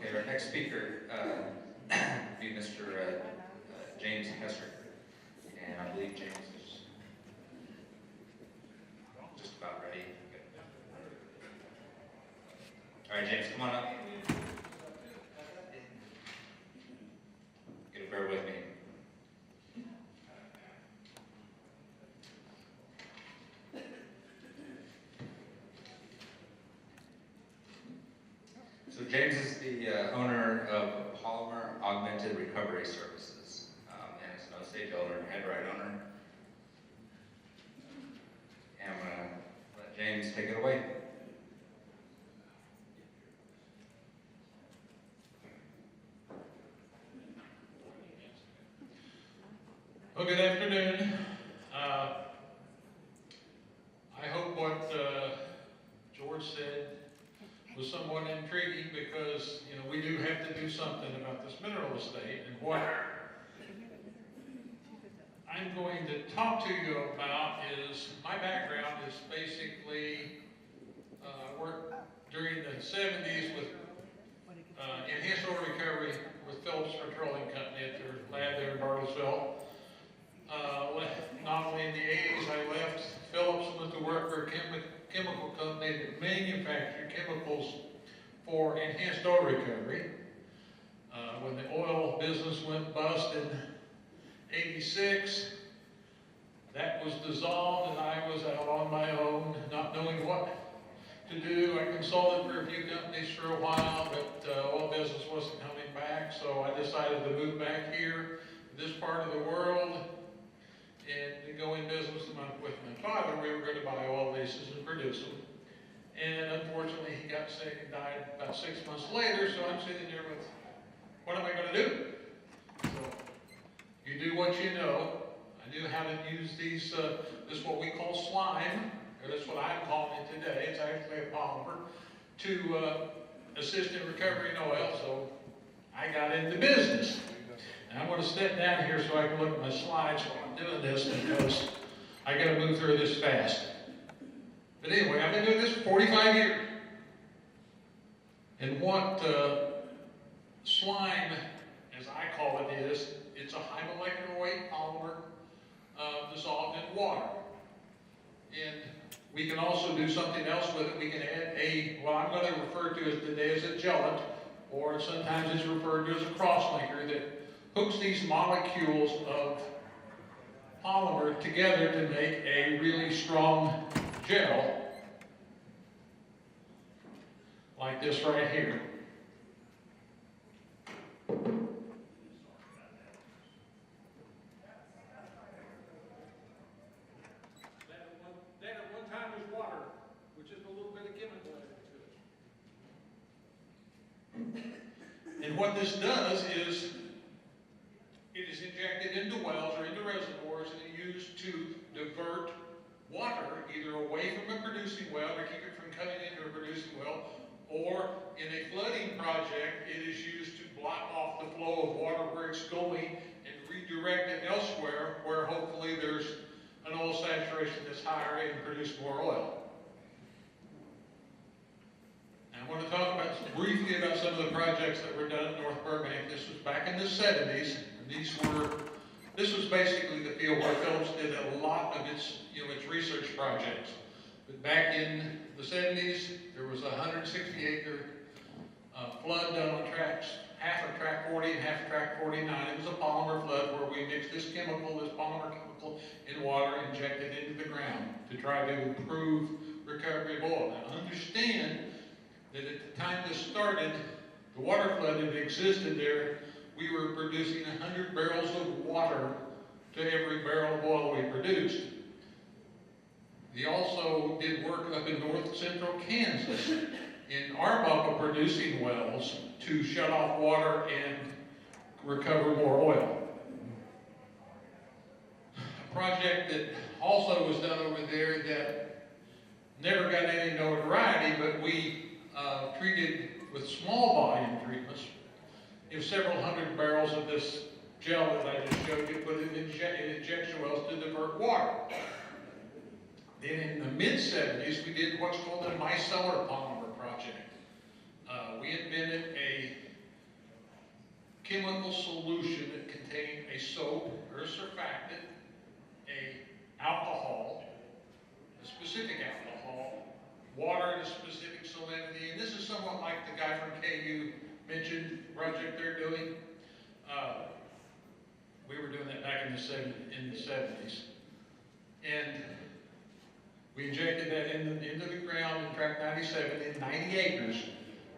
Okay, our next speaker will be Mr. James Hessert, and I believe James is just about ready. All right, James, come on up. You gotta bear with me. So James is the owner of Polymer Augmented Recovery Services, and is an Osage owner and headright owner. And I'm going to let James take it away. Well, good afternoon. I hope what George said was somewhat intriguing, because we do have to do something about this mineral estate. And what I'm going to talk to you about is, my background is basically worked during the 70s with enhanced oil recovery with Phillips Petroleum Company at their lab there in Bartlesville. Not only in the 80s, I left Phillips and went to work for a chemical company that manufactured chemicals for enhanced oil recovery. When the oil business went bust in '86, that was dissolved, and I was out on my own, not knowing what to do. I consulted for a few companies for a while, but oil business wasn't coming back, so I decided to move back here to this part of the world and to go in business with my father. We were going to buy oil leases and produce them. And unfortunately, he got sick and died about 6 months later, so I'm sitting there with, what am I going to do? So, you do what you know. I knew how to use these, this what we call slime, or that's what I'm calling it today. It's actually a polymer, to assist in recovery in oil, so I got into business. Now I'm going to step down here so I can look at my slides while I'm doing this, because I got to move through this fast. But anyway, I've been doing this for 45 years. And what slime, as I call it, is, it's a high molecular weight polymer dissolved in water. And we can also do something else with it. We can add what I'm going to refer to as today as a gelate, or sometimes it's referred to as a crosslinker, that hooks these molecules of polymer together to make a really strong gel, like this right here. That at one time was water, with just a little bit of chemical added to it. And what this does is, it is injected into wells or into reservoirs and used to divert water either away from a producing well to keep it from coming into a producing well, or in a flooding project, it is used to block off the flow of water where it's going and redirect it elsewhere, where hopefully there's an oil saturation that's higher and produce more oil. Now, I want to talk briefly about some of the projects that were done in North Burbank. This was back in the 70s. This was basically the field where Phillips did a lot of its research projects. But back in the 70s, there was a 160-acre flood done on tracks, half of track 40 and half of track 49. It was a polymer flood where we mixed this polymer chemical, in water, injected into the ground to try to improve recovery of oil. Now, understand that at the time this started, the water flood that existed there, we were producing 100 barrels of water to every barrel of oil we produced. They also did work up in north central Kansas in Arbuckle producing wells to shut off water and recover more oil. A project that also was done over there that never got any notoriety, but we treated with small volume treatments. Several hundred barrels of this gel that I just showed you, put it in injection wells to divert water. Then in the mid-70s, we did what's called a micellar polymer project. We invented a chemical solution that contained a soap or a surfactant, a alcohol, a specific alcohol, water at a specific salinity, and this is somewhat like the guy from KU mentioned project they're doing. We were doing that back in the 70s. And we injected that into the ground in tract 97 in 90 acres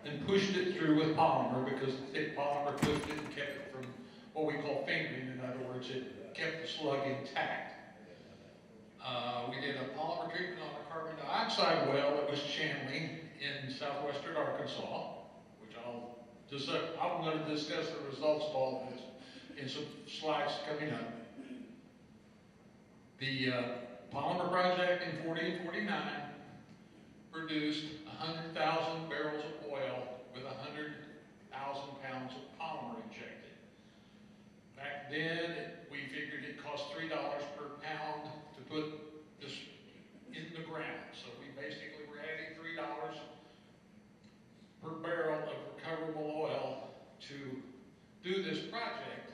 and pushed it through with polymer, because the thick polymer pushed it and kept it from what we call fingering. In other words, it kept the slug intact. We did a polymer treatment on a carbon dioxide well that was channeling in southwestern Arkansas, which I'm going to discuss the results of all of this in some slides coming up. The polymer project in 40 and 49 produced 100,000 barrels of oil with 100,000 pounds of polymer injected. Back then, we figured it cost $3 per pound to put this in the ground. So we basically were adding $3 per barrel of recoverable oil to do this project.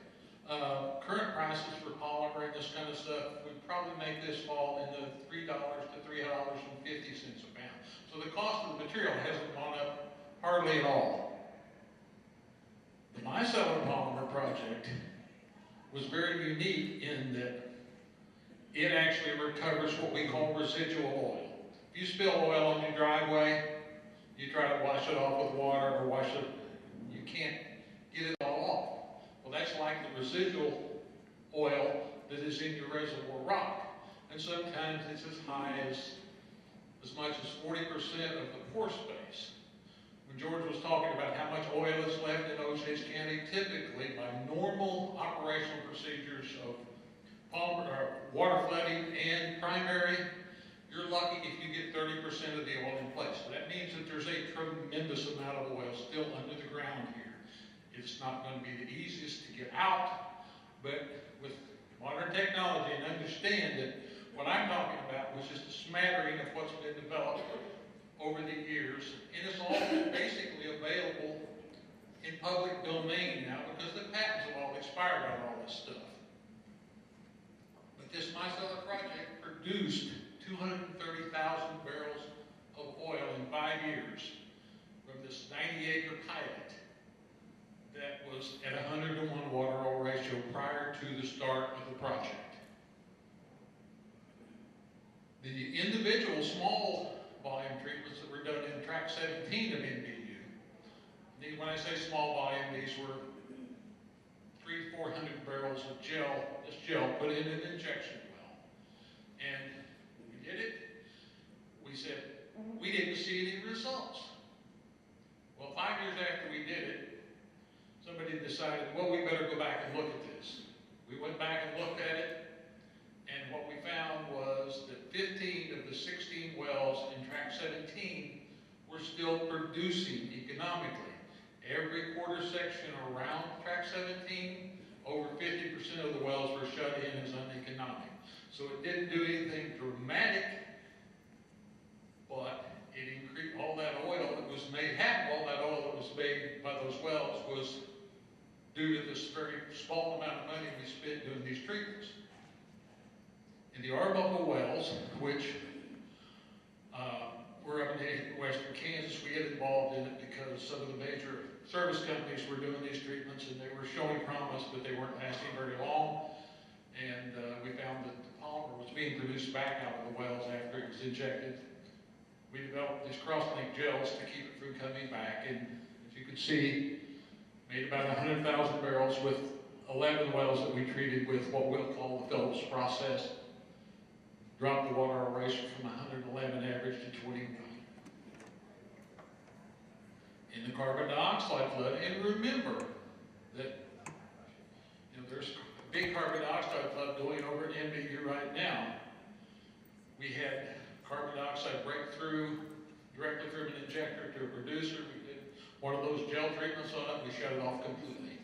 Current prices for polymer and this kind of stuff would probably make this fall in the $3 to $3.50 a pound. So the cost of the material hasn't gone up hardly at all. The micellar polymer project was very unique in that it actually recovers what we call residual oil. If you spill oil on your driveway, you try to wash it off with water or wash it, you can't get it all off. Well, that's like the residual oil that is in your reservoir rock. And sometimes it's as high as much as 40% of the pore space. When George was talking about how much oil is left in Osage County, typically by normal operational procedures of water flooding and primary, you're lucky if you get 30% of the oil in place. So that means that there's a tremendous amount of oil still under the ground here. It's not going to be the easiest to get out, but with modern technology, and understand that what I'm talking about was just a smattering of what's been developed over the years, and it's all basically available in public domain now because the patents have all expired on all this stuff. But this micellar project produced 230,000 barrels of oil in 5 years from this 90-acre pilot that was at 100-to-1 water-oil ratio prior to the start of the project. The individual small volume treatments that were done in tract 17 of NBU, when I say small volume, these were 300-400 barrels of gel, this gel put in an injection well. And we did it. We said, we didn't see any results. Well, 5 years after we did it, somebody decided, well, we better go back and look at this. We went back and looked at it, and what we found was that 15 of the 16 wells in tract 17 were still producing economically. Every quarter section around tract 17, over 50% of the wells were shut in as uneconomic. So it didn't do anything dramatic, but it increased all that oil that was made, half of all that oil that was made by those wells was due to this very small amount of money we spent doing these treatments. In the Arbuckle wells, which were up in western Kansas, we get involved in it because some of the major service companies were doing these treatments and they were showing promise, but they weren't lasting very long. And we found that the polymer was being produced back out of the wells after it was injected. We developed these cross-link gels to keep it from coming back. And as you can see, made about 100,000 barrels with 11 wells that we treated with what we'll call the Phillips process. Dropped the water ratio from 111 average to 21. In the carbon dioxide flood, and remember that there's a big carbon dioxide flood going over at NBU right now. We had carbon dioxide breakthrough directly from an injector to a producer. We did one of those gel treatments on it, we shut it off completely.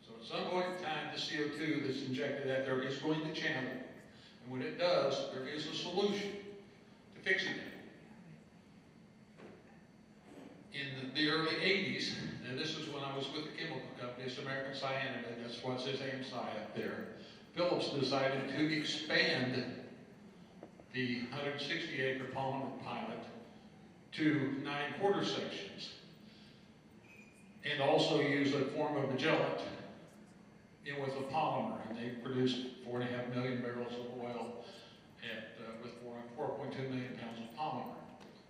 So at some point in time, the CO2 that's injected out there is going to channel. And when it does, there is a solution to fixing it. In the early 80s, and this is when I was with the chemical company, this American cyanamide, that's what says AMSI up there. Phillips decided to expand the 160-acre polymer pilot to 9 quarter sections, and also use a form of magellan in with a polymer, and they produced 4.5 million barrels of oil with 4.2 million pounds of polymer.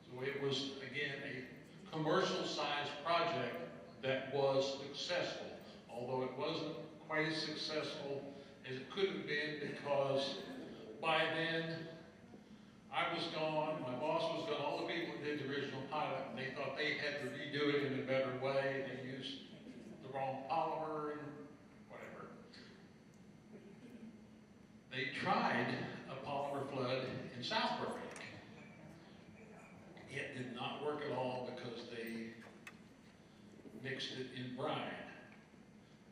So it was, again, a commercial-sized project that was successful, although it wasn't quite as successful as it could have been, because by then I was gone, my boss was gone, all the people that did the original pilot, and they thought they had to redo it in a better way. They used the wrong polymer and whatever. They tried a polymer flood in South Burbank. It did not work at all because they mixed it in brine.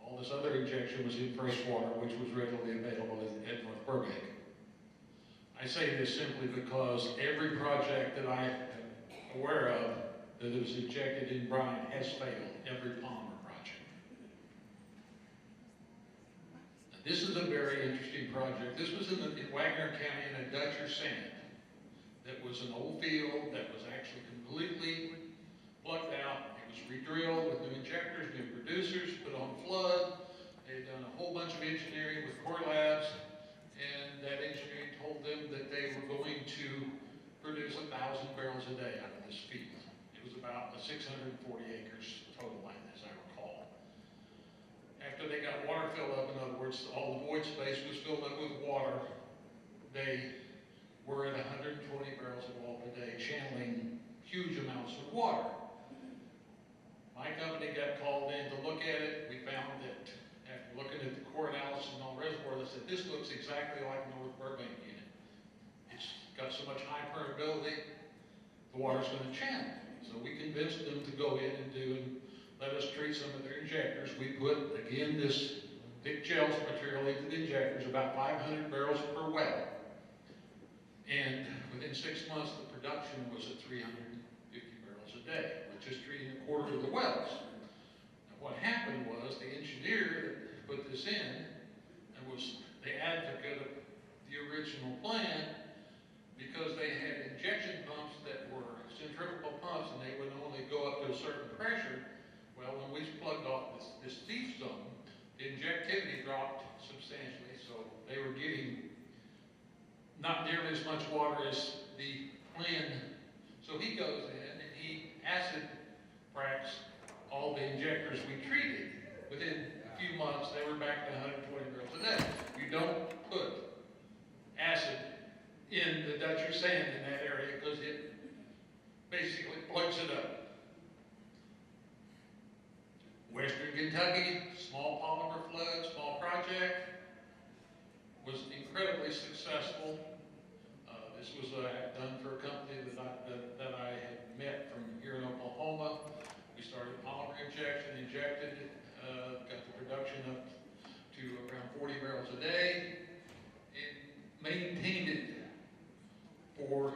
All this other injection was in fresh water, which was readily available at North Burbank. I say this simply because every project that I am aware of that is injected in brine has failed, every polymer project. Now, this is a very interesting project. This was in Wagner County in a Dutcher sand. That was an old field that was actually completely plugged out. It was re-drilled with new injectors, new producers, put on flood. They had done a whole bunch of engineering with Core Labs, and that engineering told them that they were going to produce 1,000 barrels a day out of this field. It was about 640 acres total land, as I recall. After they got water filled up, in other words, all the void space was filled up with water, they were at 120 barrels of oil per day, channeling huge amounts of water. My company got called in to look at it. We found that after looking at the core analysis and all the reservoir, they said, this looks exactly like a North Burbank unit. It's got so much high permeability, the water's going to channel. So we convinced them to go in and let us treat some of their injectors. We put, again, this thick gels material into the injectors, about 500 barrels per well. And within 6 months, the production was at 350 barrels a day, with just treating a quarter of the wells. Now, what happened was the engineer that put this in and was the advocate of the original plan, because they had injection pumps that were centrifugal pumps, and they would only go up to a certain pressure. Well, when we plugged off this deep zone, the injectivity dropped substantially, so they were getting not nearly as much water as the plan. So he goes in and he acid fracks all the injectors we treated. Within a few months, they were back to 120 barrels a day. You don't put acid in the Dutcher sand in that area because it basically plugs it up. Western Kentucky, small polymer flood, small project, was incredibly successful. This was done for a company that I had met from here in Oklahoma. We started polymer injection, injected it, got the production up to around 40 barrels a day, and maintained it for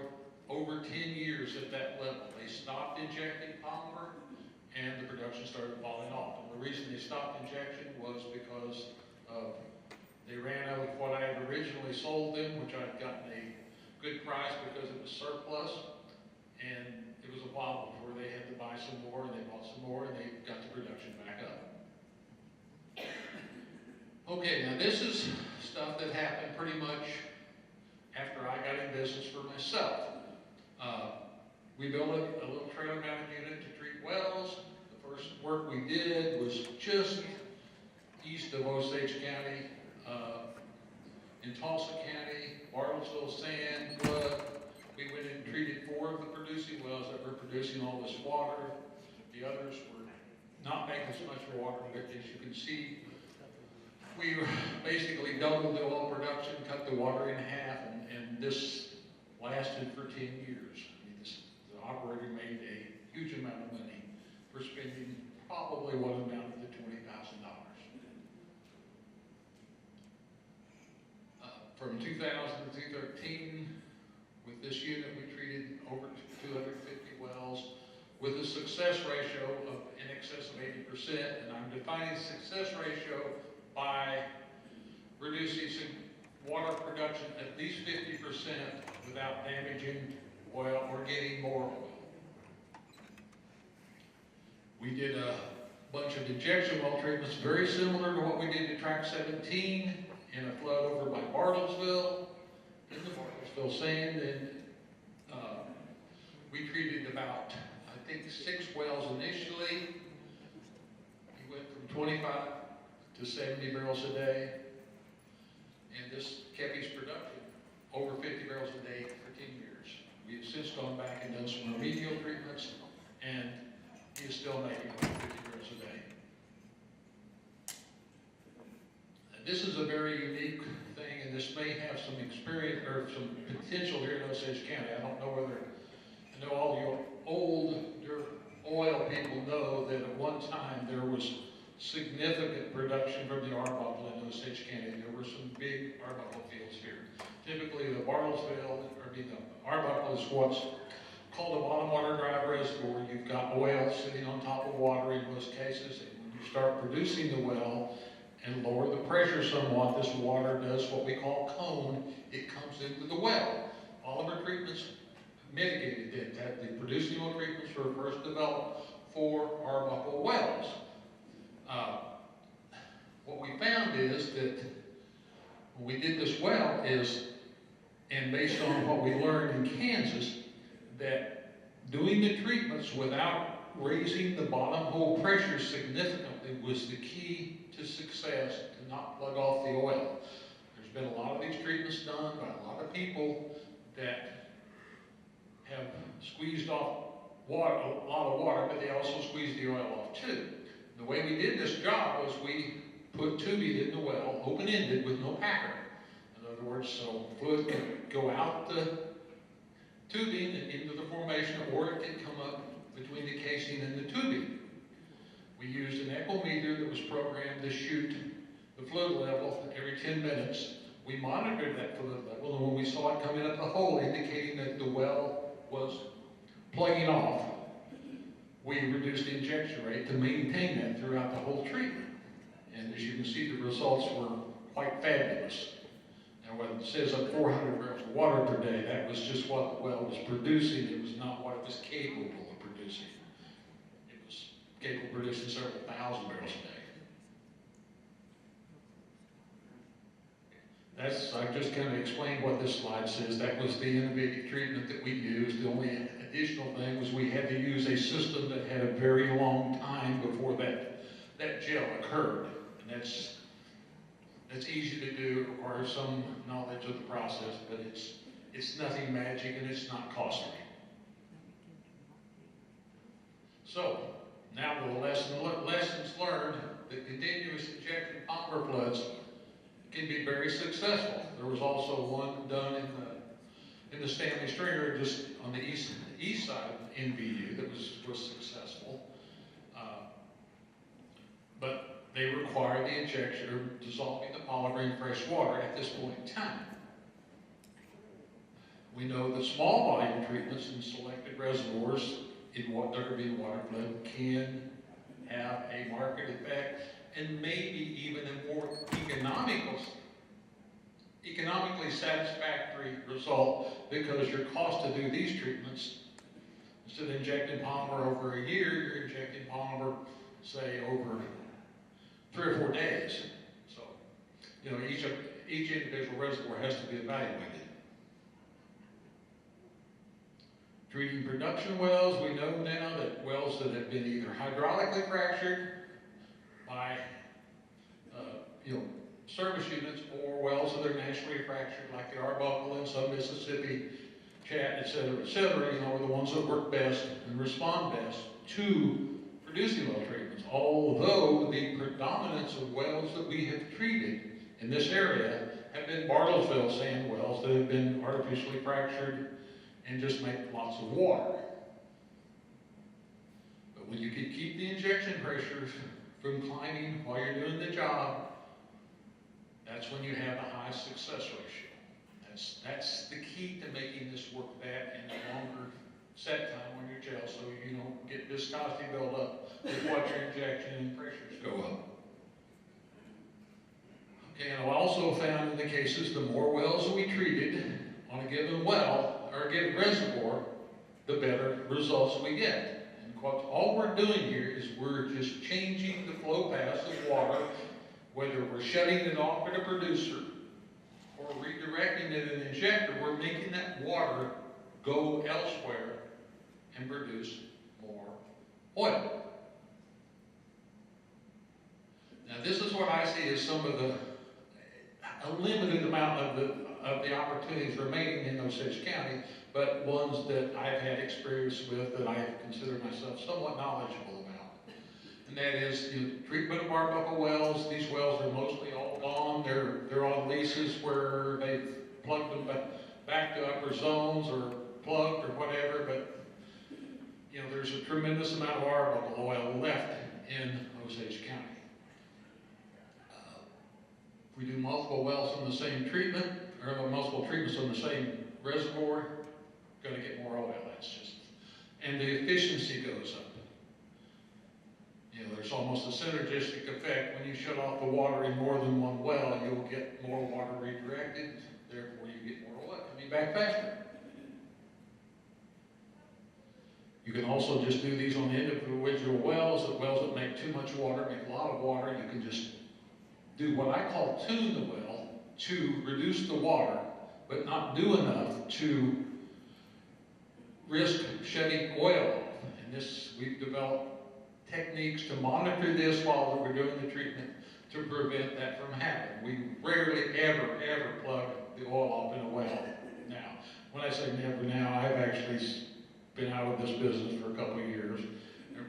over 10 years at that level. They stopped injecting polymer, and the production started falling off. And the reason they stopped injection was because they ran out of what I had originally sold them, which I'd gotten a good price because it was surplus, and it was a while before they had to buy some more, and they bought some more, and they got the production back up. Okay, now this is stuff that happened pretty much after I got in business for myself. We built a little trailer-mounted unit to treat wells. The first work we did was just east of Osage County, in Tulsa County, Bartlesville, Sand, Blood. We went in and treated 4 of the producing wells that were producing all this water. The others were not making as much water, but as you can see, we basically doubled the oil production, cut the water in half, and this lasted for 10 years. I mean, the operator made a huge amount of money for spending probably what amounted to $20,000. From 2000 to 2013, with this unit, we treated over 250 wells with a success ratio of in excess of 80%. and I'm defining success ratio by reducing water production at least 50% without damaging oil or getting more oil. We did a bunch of injection well treatments very similar to what we did to Track 17 in a flood over by Bartlesville, in the Bartlesville sand, and we treated about, I think, 6 wells initially. We went from 25 to 70 barrels a day, and this kept his production over 50 barrels a day for 10 years. We have since gone back and done some remedial treatments, and he is still making over 50 barrels a day. And this is a very unique thing, and this may have some experience or some potential here in Osage County. I don't know whether, I know all your older oil people know that at one time there was significant production from the Arbuckle in Osage County. There were some big Arbuckle fields here. Typically the the Arbuckle is what's called a bottom water drive reservoir. You've got oil sitting on top of water in most cases, and when you start producing the well and lower the pressure somewhat, this water does what we call cone. It comes into the well. All of our treatments mitigated that. The producing oil treatments were first developed for Arbuckle wells. What we found is that when we did this well and based on what we learned in Kansas, that doing the treatments without raising the bottom hole pressure significantly was the key to success, to not plug off the oil. There's been a lot of these treatments done by a lot of people that have squeezed off water, a lot of water, but they also squeeze the oil off too. The way we did this job was we put tubing in the well, open-ended with no packer. In other words, so fluid can go out the tubing and into the formation, or it can come up between the casing and the tubing. We used an echometer that was programmed to shoot the fluid level every 10 minutes. We monitored that fluid level, and when we saw it coming up the hole, indicating that the well was plugging off, we reduced the injection rate to maintain that throughout the whole treatment. And as you can see, the results were quite fabulous. Now, when it says up 400 barrels of water per day, that was just what the well was producing. It was not what it was capable of producing. It was capable of producing several thousand barrels a day. I've just kind of explained what this slide says. That was the innovative treatment that we used. The only additional thing was we had to use a system that had a very long time before that gel occurred. And that's easy to do. It requires some knowledge of the process, but it's nothing magic and it's not costly. So now the lessons learned, the continuous injection polymer floods can be very successful. There was also one done in the Stanley Stringer, just on the east side of NVU, that was successful. But they require the injection or dissolving the polymer in fresh water at this point in time. We know that small volume treatments in selected reservoirs in turbine water flood can have a market effect, and maybe even a more economically satisfactory result, because your cost to do these treatments, instead of injecting polymer over a year, you're injecting polymer, say, over 3 or 4 days. So, you know, each individual reservoir has to be evaluated. Treating production wells, we know now that wells that have been either hydraulically fractured by service units, or wells that are naturally fractured, like the Arbuckle and some Mississippi, Chat, et cetera, are the ones that work best and respond best to producing well treatments. Although the predominance of wells that we have treated in this area have been Bartlesville sand wells that have been artificially fractured and just make lots of water. But when you can keep the injection pressure from climbing while you're doing the job, that's when you have the highest success ratio. That's the key to making this work that in a longer set time on your gel, so you don't get viscosity build up with water injection and pressures go up. Okay, and I also found in the cases, the more wells that we treated on a given well, or a given reservoir, the better results we get. And all we're doing here is we're just changing the flow paths of water, whether we're shutting it off at a producer or redirecting it in an injector, we're making that water go elsewhere and produce more oil. Now this is what I see as some of a limited amount of the opportunities remaining in Osage County, but ones that I've had experience with that I consider myself somewhat knowledgeable about. And that is the treatment of Arbuckle wells. These wells are mostly all gone. They're on leases where they've plugged them back to upper zones or plugged or whatever, but you know, there's a tremendous amount of Arbuckle oil left in Osage County. If we do multiple wells on the same treatment, or multiple treatments on the same reservoir, going to get more oil. That's just, and the efficiency goes up. You know, there's almost a synergistic effect. When you shut off the water in more than one well, you'll get more water redirected. Therefore, you get more oil coming back faster. You can also just do these on the individual wells. The wells that make too much water, make a lot of water, you can just do what I call tune the well to reduce the water, but not do enough to risk shutting oil off. And this, we've developed techniques to monitor this while we're doing the treatment to prevent that from happening. We rarely ever plug the oil off in a well now. When I say never now, I've actually been out of this business for a couple of years and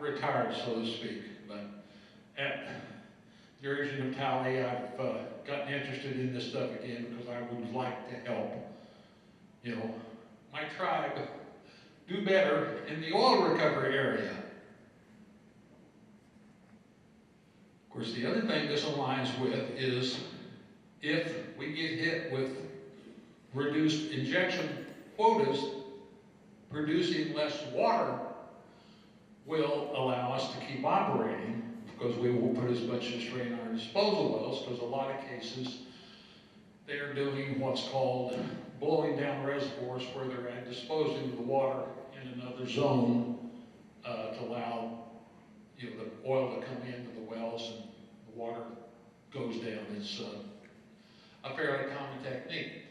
retired, so to speak. But at the urging of Tally, I've gotten interested in this stuff again because I would like to help, you know, my tribe do better in the oil recovery area. Of course, the other thing this aligns with is if we get hit with reduced injection quotas, producing less water will allow us to keep operating, because we won't put as much strain on our disposal wells, because a lot of cases they're doing what's called blowing down reservoirs, where they're disposing of the water in another zone to allow, you know, the oil to come into the wells and the water goes down. It's a fairly common technique.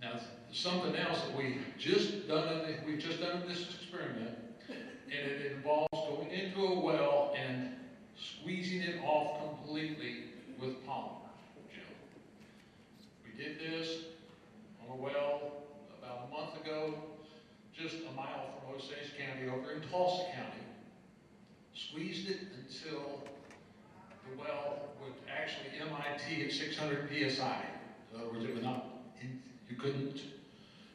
Now, something else that we've just done in this experiment, and it involves going into a well and squeezing it off completely with polymer gel. We did this on a well about a month ago, just a mile from Osage County over in Tulsa County. Squeezed it until the well would actually MIT at 600 psi. In other words, it was not, you couldn't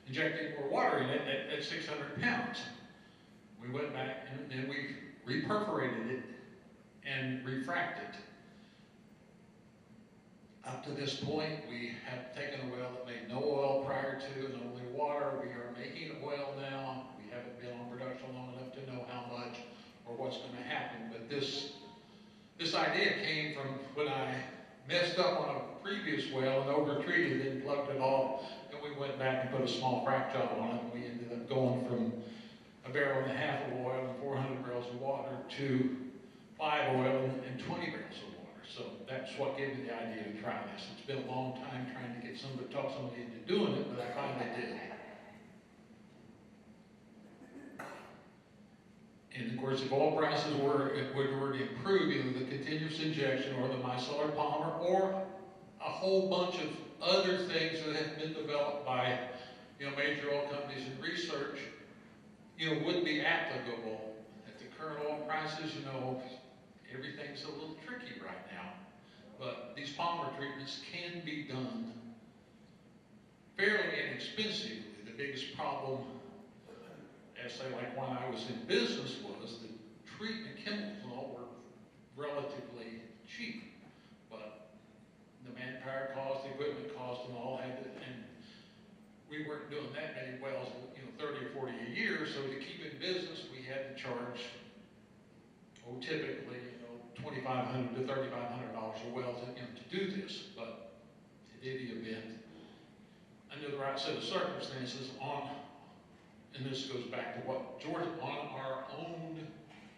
inject any more water in it at 600 pounds. We went back and then we reperforated it and refracted. Up to this point, we have taken a well that made no oil prior to and only water. We are making oil now. We haven't been on production long enough to know how much or what's going to happen. But this idea came from when I messed up on a previous well and over-treated it and plugged it off. And we went back and put a small frac job on it, and we ended up going from a barrel and a half of oil and 400 barrels of water to 5 oil and 20 barrels of water. So that's what gave me the idea to try this. It's been a long time trying to get somebody, talk somebody into doing it, but I finally did. And of course, if oil prices were to improve, either the continuous injection or the micellar polymer or a whole bunch of other things that have been developed by, you know, major oil companies and research, you know, would be applicable. At the current oil prices, you know, everything's a little tricky right now. But these polymer treatments can be done fairly inexpensively. The biggest problem, as say like when I was in business, was the treatment chemicals and all were relatively cheap. But the manpower cost, the equipment cost, and all had to, and we weren't doing that many wells, you know, 30 or 40 a year, so to keep in business, we had to charge $10 typically, $2,500 to $3,500 a well to do this, but in any event, under the right set of circumstances and this goes back to what George, on our own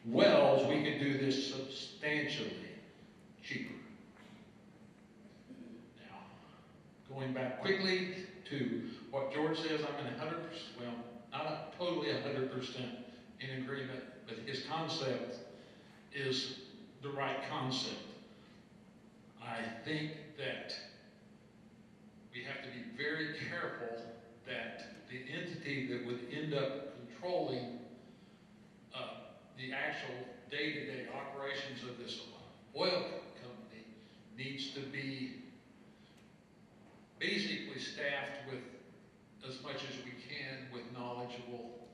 wells, we could do this substantially cheaper. Now, going back quickly to what George says, I'm in 100%, well, not totally 100% in agreement, but his concept is the right concept. I think that we have to be very careful that the entity that would end up controlling the actual day-to-day operations of this oil company needs to be basically staffed with as much as we can with knowledgeable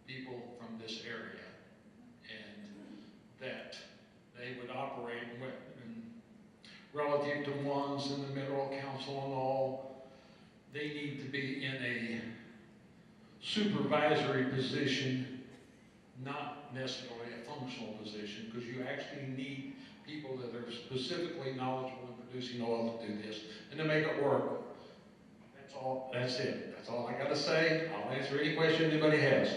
people from this area, and that they would operate relative to ones in the Mineral Council and all. They need to be in a supervisory position, not necessarily a functional position, because you actually need people that are specifically knowledgeable in producing oil to do this and to make it work. That's all. That's it. That's all I got to say. I'll answer any question anybody has.